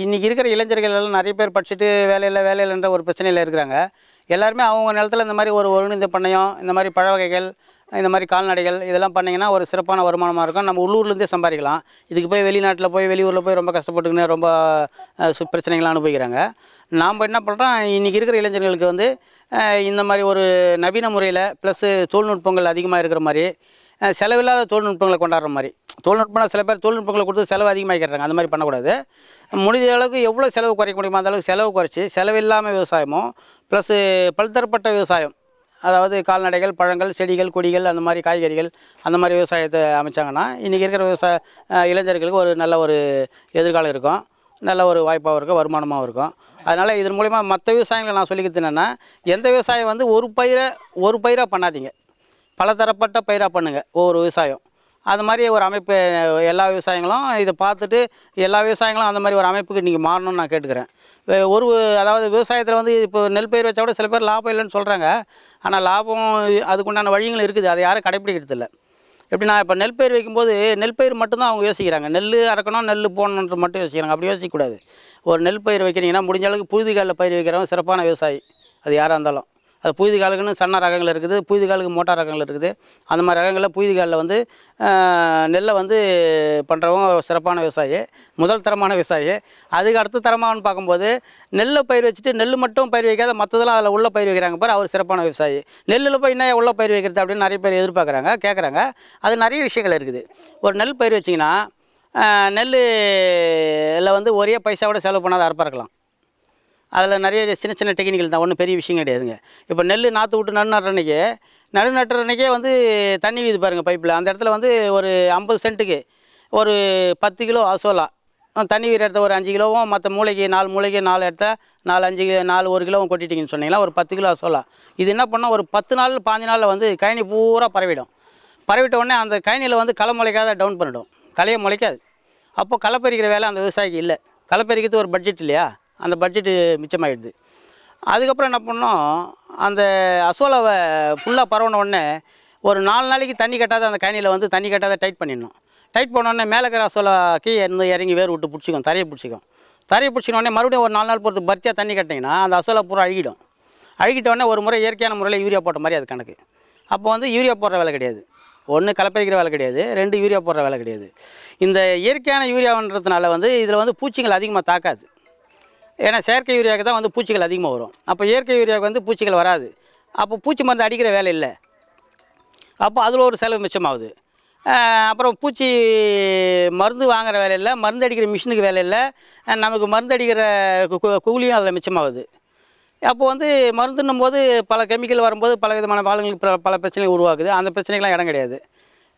இன்றைக்கி இருக்கிற இளைஞர்கள் எல்லாம் நிறைய பேர் படிச்சுட்டு வேலையில்லைன்ற ஒரு பிரச்சனையில் இருக்கிறாங்க. எல்லாருமே அவங்க நிலத்தில் இந்த மாதிரி ஒரு ஒருங்கிணைந்த பண்ணையம், இந்த மாதிரி பழ வகைகள், இந்த மாதிரி கால்நடைகள் இதெல்லாம் பண்ணிங்கன்னா ஒரு சிறப்பான வருமானமாக இருக்கும். நம்ம உள்ளூர்லேருந்தே சம்பாதிக்கலாம். இதுக்கு போய் வெளிநாட்டில் போய் வெளியூரில் போய் ரொம்ப கஷ்டப்பட்டுக்கின்னு ரொம்ப பிரச்சனைகள்லாம் அனுபவிக்கிறாங்க. நாம் என்ன பண்ணுறோம், இன்றைக்கி இருக்கிற இளைஞர்களுக்கு வந்து இந்த மாதிரி ஒரு நவீன முறையில் ப்ளஸ்ஸு தொழில்நுட்பங்கள் அதிகமாக இருக்கிற மாதிரி, செலவில்லாத தொழில்நுட்பங்களை கொண்டாடுற மாதிரி. தொழில்நுட்பம் சில பேர் தொழில்நுட்பங்களை கொடுத்து செலவு அதிகமாகிக்கிறாங்க. அந்த மாதிரி பண்ணக்கூடாது. முடிஞ்ச அளவுக்கு எவ்வளோ செலவு குறைக்க முடியுமோ அந்த அளவுக்கு செலவு குறைச்சி செலவில்லாமல் விவசாயமும் ப்ளஸ்ஸு பல்தரப்பட்ட விவசாயம், அதாவது கால்நடைகள், பழங்கள், செடிகள், கொடிகள், அந்த மாதிரி காய்கறிகள், அந்த மாதிரி விவசாயத்தை அமைச்சாங்கன்னா இன்றைக்கி இருக்கிற இளைஞர்களுக்கு ஒரு நல்ல ஒரு எதிர்காலம் இருக்கும், நல்ல ஒரு வாய்ப்பாகவும் இருக்கும், வருமானமாகவும் இருக்கும். அதனால் இதன் மூலிமா மற்ற விவசாயங்களை நான் சொல்லிக்கிறது என்னென்னா, எந்த விவசாயம் வந்து ஒரு பயிராக பண்ணாதீங்க, பலதரப்பட்ட பயிராக பண்ணுங்கள் ஒவ்வொரு விவசாயம். அது மாதிரி ஒரு அமைப்பு எல்லா விவசாயங்களும் இதை பார்த்துட்டு எல்லா விவசாயங்களும் அந்த மாதிரி ஒரு அமைப்புக்கு நீங்கள் மாறணும்னு நான் கேட்டுக்கிறேன். அதாவது விவசாயத்தில் வந்து இப்போ நெல் பயிர் வச்சா கூட சில பேர் லாபம் இல்லைன்னு சொல்கிறாங்க. ஆனால் லாபம் அதுக்குண்டான வழிகள் இருக்குது, அதை யாரும் கடைப்பிடிக்கிறது இல்லை. எப்படின்னா இப்போ நெல் பயிர் வைக்கும்போது நெல் பயிர் மட்டும்தான் அவங்க யோசிக்கிறாங்க. நெல் அறக்கணும், நெல் போடணுன்றது மட்டும் யோசிக்கிறாங்க. அப்படி யோசிக்கக்கூடாது. ஒரு நெல் பயிர் வைக்கிறீங்கன்னா முடிஞ்ச அளவுக்கு புழுதிகாலில் பயிர் வைக்கிறவங்க சிறப்பான விவசாயி, அது யாராக இருந்தாலும். அது புழுதிகாலுக்குன்னு சன்ன ரகங்கள் இருக்குது, புழுதிகாலுக்கு மோட்டார் ரகங்கள் இருக்குது. அந்த மாதிரி ரகங்களில் புழுதிகாலில் வந்து நெல்லை வந்து பண்ணுறவங்க சிறப்பான விவசாயி, முதல் தரமான விவசாயி. அதுக்கு அடுத்த தரமானு பார்க்கும்போது நெல்லை பயிர் வச்சுட்டு நெல் மட்டும் பயிர் வைக்காத மற்றதெல்லாம் அதில் உள்ள பயிர் வைக்கிறாங்க பாரு, அவர் சிறப்பான விவசாயி. நெல்லில் போய் என்ன உள்ள பயிர் வைக்கிறது அப்படின்னு நிறைய பேர் எதிர்பார்க்குறாங்க, கேட்குறாங்க. அது நிறைய விஷயங்கள் இருக்குது. ஒரு நெல் பயிர் வச்சிங்கன்னா நெல்லில் வந்து ஒரே பைசாவோட செலவு பண்ணாத அறுப்பறக்கலாம். அதில் நிறைய சின்ன சின்ன டெக்னிக்கல் தான், ஒன்றும் பெரிய விஷயம் கிடையாதுங்க. இப்போ நெல் நாற்று விட்டு நடுநட்டுற அன்றைக்கே வந்து தண்ணி வீது பாருங்கள் பைப்பில். அந்த இடத்துல வந்து ஒரு 50 சென்ட்டுக்கு ஒரு 10 கிலோ அசோலா தண்ணி வீர இடத்த ஒரு 5 கிலோவும், மற்ற மூளைக்கு 4 மூளைக்கு 4 இடத்த 4 1 கிலோவும் கொட்டிட்டிங்கன்னு சொன்னீங்கன்னா ஒரு 10 கிலோ அசோலா. இது என்ன பண்ணால் ஒரு 10 நாள் 15 நாளில் வந்து கழனி பூரா பரவிடும். பரவிட்ட உடனே அந்த கழனியில் வந்து களை முளைக்காத டவுன் பண்ணிடும், களையை முளைக்காது. அப்போது களை பறிக்கிற வேலை அந்த விவசாயிக்கு இல்லை. களை பறிக்கிறது ஒரு பட்ஜெட் இல்லையா, அந்த பட்ஜெட்டு மிச்சமாகிடுது. அதுக்கப்புறம் என்ன பண்ணோம், அந்த அசோலாவை ஃபுல்லாக பரவின உடனே ஒரு 4 நாளைக்கு தண்ணி கட்டாத அந்த கயனியில் வந்து தண்ணி கட்டாத டைட் பண்ணிடணும். டைட் பண்ணோடனே மேலே இருக்கிற அசோலா கீழே இருந்து இறங்கி வேர் விட்டு பிடிச்சிக்கும், தரையை பிடிச்சினோடனே மறுபடியும் ஒரு 4 நாள் பொறுத்து பர்த்தியாக தண்ணி கட்டிங்கன்னா அந்த அசோலா பூரா அழுகிடும். அழுகிட்டோடனே ஒரு முறை இயற்கையான முறையில் யூரியா போட்ட மாதிரி அது கணக்கு. அப்போ வந்து யூரியா போடுற வேலை கிடையாது, 1 கலப்பரிக்கிற வேலை கிடையாது, 2 யூரியா போடுற வேலை கிடையாது. இந்த இயற்கையான யூரியான்றதுனால வந்து இதில் வந்து பூச்சிகள் அதிகமாக தாக்காது. ஏன்னா செயற்கை யூரியாவுக்கு தான் வந்து பூச்சிகள் அதிகமாக வரும். அப்போ இயற்கை யூரியாவுக்கு வந்து பூச்சிகள் வராது. அப்போ பூச்சி மருந்து அடிக்கிற வேலை இல்லை. அப்போ அதில் ஒரு செலவு மிச்சமாகுது. அப்புறம் பூச்சி மருந்து வாங்குகிற வேலை இல்லை, மருந்து அடிக்கிற மிஷினுக்கு வேலை இல்லை, நமக்கு மருந்து அடிக்கிற கூலியும் அதில் மிச்சமாகுது. அப்போ வந்து மருந்துன்னும் போது பல கெமிக்கல் வரும்போது பல விதமான பாலங்களுக்கு பல பிரச்சனைகள் உருவாக்குது. அந்த பிரச்சனைக்கெலாம் இடம் கிடையாது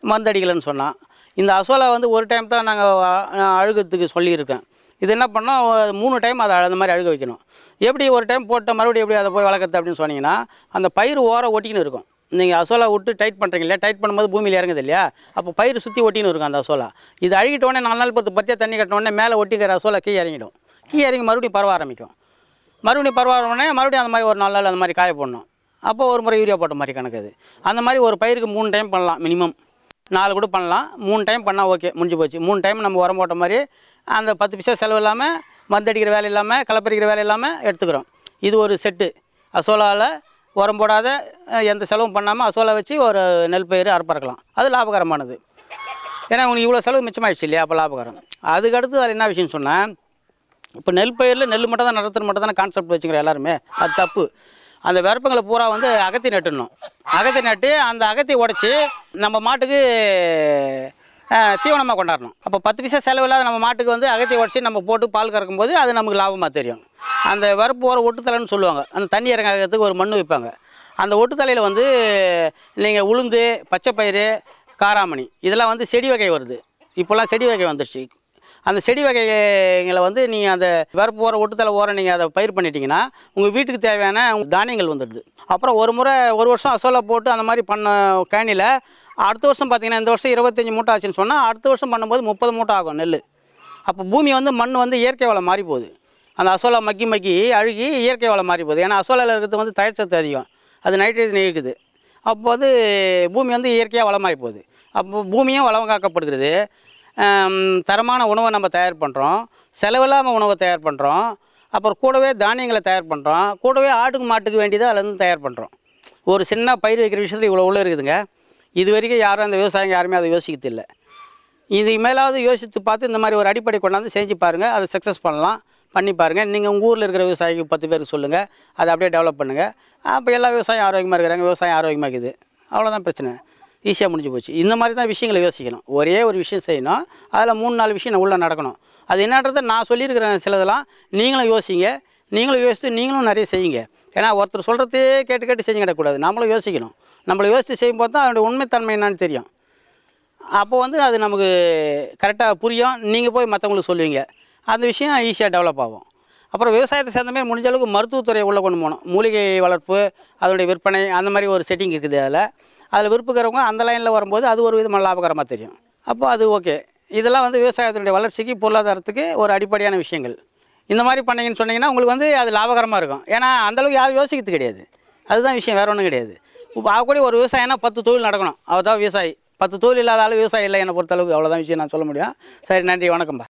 மருந்து அடிக்கலைன்னு சொன்னால். இந்த அசோலா வந்து ஒரு டைம் தான் நாங்கள் அழுகிறதுக்கு சொல்லியிருக்கேன். இது என்ன பண்ணோம், 3 டைம் அதை அந்த மாதிரி அழுக வைக்கணும். எப்படி ஒரு டைம் போட்ட மறுபடியும் எப்படி அதை போய் வளர்க்குறது அப்படின்னு சொன்னீங்கன்னா, அந்த பயிர் ஓரம் ஒட்டிக்கின்னு இருக்கும். நீங்கள் அசோலா விட்டு டைட் பண்ணுறீங்க இல்லையா, டைட் பண்ணும்போது பூமியில் இறங்குது இல்லையா, அப்போ பயிர் சுற்றி ஒட்டின்னு இருக்கும் அந்த அசோலா. இது அழுகிட்டோடனே 4 நாள் பொறுத்து பற்றியாக தண்ணி கட்டினோடனே மேலே ஒட்டிக்கிற அசோலா கீழே இறங்கிடும். கீழே இறங்கி மறுபடியும் பரவ ஆரம்பிக்கும். மறுபடியும் அந்த மாதிரி ஒரு 4 நாள் அந்த மாதிரி காய போடணும். அப்போ ஒரு முறை யூரியா போட்ட மாதிரி கணக்கு அது. அந்த மாதிரி ஒரு பயிருக்கு 3 டைம் பண்ணலாம், மினிமம் 4 கூட பண்ணலாம். 3 டைம் பண்ணால் ஓகே, முடிஞ்சு போச்சு. 3 டைம் நம்ம உரம் போட்ட மாதிரி அந்த 10 பைசா செலவு இல்லாமல், மருந்து அடிக்கிற வேலை இல்லாமல், களைப்பறிக்கிற வேலை இல்லாமல் எடுத்துக்கிறோம். இது ஒரு செட்டு. அசோலாவில் உரம் போடாத எந்த செலவும் பண்ணாமல் அசோலா வச்சு ஒரு நெல் பயிர் அறுப்பறக்கலாம். அது லாபகரமானது. ஏன்னா உங்களுக்கு இவ்வளோ செலவு மிச்சமாகிடுச்சு இல்லையா, அப்போ லாபகரம். அதுக்கடுத்து அதில் என்ன விஷயம்னு சொன்னால், இப்போ நெல் பயிரில் நெல் மட்டும் தான் நடத்துறது மட்டும் தானே கான்செப்ட் வச்சுக்கிறோம் எல்லாருமே. அது தப்பு. அந்த விறப்பங்களை பூரா வந்து அகத்தி நட்டுடணும். அகத்தி நட்டு அந்த அகத்தி உடச்சி நம்ம மாட்டுக்கு தீவனமாக கொண்டாடணும். அப்போ 10 பைசா செலவில்லாத நம்ம மாட்டுக்கு வந்து அகத்தி உடச்சி நம்ம போட்டு பால் கறக்கும்போது அது நமக்கு லாபமாக தெரியும். அந்த வரப்பு ஓர ஒட்டுத்தலைன்னு சொல்லுவாங்க. அந்த தண்ணி இறங்காததுக்கு ஒரு மண் வைப்பாங்க. அந்த ஒட்டுத்தலையில் வந்து நீங்கள் உளுந்து, பச்சைப்பயிறு, காராமணி இதெல்லாம் வந்து செடி வகை வருது. இப்போல்லாம் செடி வகை வந்துடுச்சு. அந்த செடி வகைகளை வந்து நீங்கள் அந்த வரப்பு ஓர ஒட்டுத்தலை ஓரம் நீங்கள் அதை பயிர் பண்ணிட்டீங்கன்னா உங்கள் வீட்டுக்கு தேவையான தானியங்கள் வந்துடுது. அப்புறம் ஒரு வருஷம் அசோலா போட்டு அந்த மாதிரி பண்ண கேணியில் அடுத்த வருஷம் பார்த்திங்கன்னா, இந்த வருஷம் 25 மூட்டை ஆச்சுன்னு சொன்னால் அடுத்த வருஷம் பண்ணும்போது 30 மூட்டை ஆகும் நெல். அப்போ பூமி வந்து மண் வந்து இயற்கை வளம் மாறி போகுது. அந்த அசோலா மக்கி அழுகி இயற்கை வளம் மாறி போகுது. ஏன்னா அசோலாவில் இருக்கிறது வந்து தழைச்சத்து அதிகம், அது நைட்ரஜன் இருக்குது. அப்போ வந்து பூமி வந்து இயற்கையாக வளமாகி போகுது. அப்போ பூமியும் வளம் காக்கப்படுகிறது. தரமான உணவை நம்ம தயார் பண்ணுறோம், செலவில்லாமல் உணவை தயார் பண்ணுறோம். அப்புறம் கூடவே தானியங்களை தயார் பண்ணுறோம், கூடவே ஆட்டுக்கு மாட்டுக்கு வேண்டியதை அதுலேருந்து தயார் பண்ணுறோம். ஒரு சின்ன பயிர் வைக்கிற விஷயத்தில் இவ்வளோ உள்ள இருக்குதுங்க. இது வரைக்கும் யாரும் அந்த விவசாயம் யாருமே அதை யோசிக்கிறது இல்லை. இது மேலாவது யோசித்து பார்த்து இந்த மாதிரி ஒரு அடிப்படை கொண்டாந்து செஞ்சு பாருங்கள், அதை சக்ஸஸ் பண்ணி பாருங்கள். நீங்கள் உங்கள் ஊரில் இருக்கிற விவசாயிக்கு 10 பேருக்கு சொல்லுங்கள், அதை அப்படியே டெவலப் பண்ணுங்கள். அப்போ எல்லா விவசாயம் ஆரோக்கியமாக இருக்கிறாங்க, விவசாயம் ஆரோக்கியமாக இருக்குது. அவ்வளோதான் பிரச்சனை, ஈஸியாக முடிஞ்சு போச்சு. இந்த மாதிரி தான் விஷயங்களை யோசிக்கணும். ஒரே ஒரு விஷயம் செய்யணும், அதில் 3-4 விஷயம் உள்ளே நடக்கணும். அது என்னன்றதை நான் சொல்லியிருக்கிறேன். சிலதெல்லாம் நீங்களும் யோசிங்க, நீங்களும் யோசித்து நீங்களும் நிறைய செய்யுங்க. ஏன்னா ஒருத்தர் சொல்கிறதே கேட்டு செஞ்சு கிடக்கூடாது. நம்மளும் யோசிக்கணும். நம்மளை யோசித்து செய்யும்போது தான் அதனுடைய உண்மைத்தன்மை என்னான்னு தெரியும். அப்போ வந்து அது நமக்கு கரெக்டாக புரியும். நீங்கள் போய் மற்றவங்களுக்கு சொல்லுவீங்க, அந்த விஷயம் ஈஸியாக டெவலப் ஆகும். அப்புறம் விவசாயத்தை சேர்ந்த மாதிரி முடிஞ்ச அளவுக்கு மருத்துவத்துறையை உள்ளே கொண்டு போகணும். மூலிகை வளர்ப்பு, அதனுடைய விற்பனை, அந்த மாதிரி ஒரு செட்டிங் இருக்குது. அதில் விருப்புக்கிறவங்க அந்த லைனில் வரும்போது அது ஒரு விதமான லாபகரமாக தெரியும். அப்போ அது ஓகே. இதெல்லாம் வந்து விவசாயத்தினுடைய வளர்ச்சிக்கு, பொருளாதாரத்துக்கு ஒரு அடிப்படையான விஷயங்கள். இந்த மாதிரி பண்ணிங்கன்னு சொன்னீங்கன்னா உங்களுக்கு வந்து அது லாபகரமாக இருக்கும். ஏன்னா அந்தளவுக்கு யாரும் யோசிக்கிறது கிடையாது. அதுதான் விஷயம், வேறு ஒன்றும் கிடையாது. இப்போ ஆகக்கூடிய ஒரு விவசாயம்னா 10 தொழில் நடக்கணும், அதுதான் விவசாயி. 10 தொழில் இல்லாத ஆள் விவசாயம் இல்லை என்னை பொறுத்தளவுக்கு. அவ்வளோதான் விஷயம் நான் சொல்ல முடியும். சரி, நன்றி, வணக்கம்பா.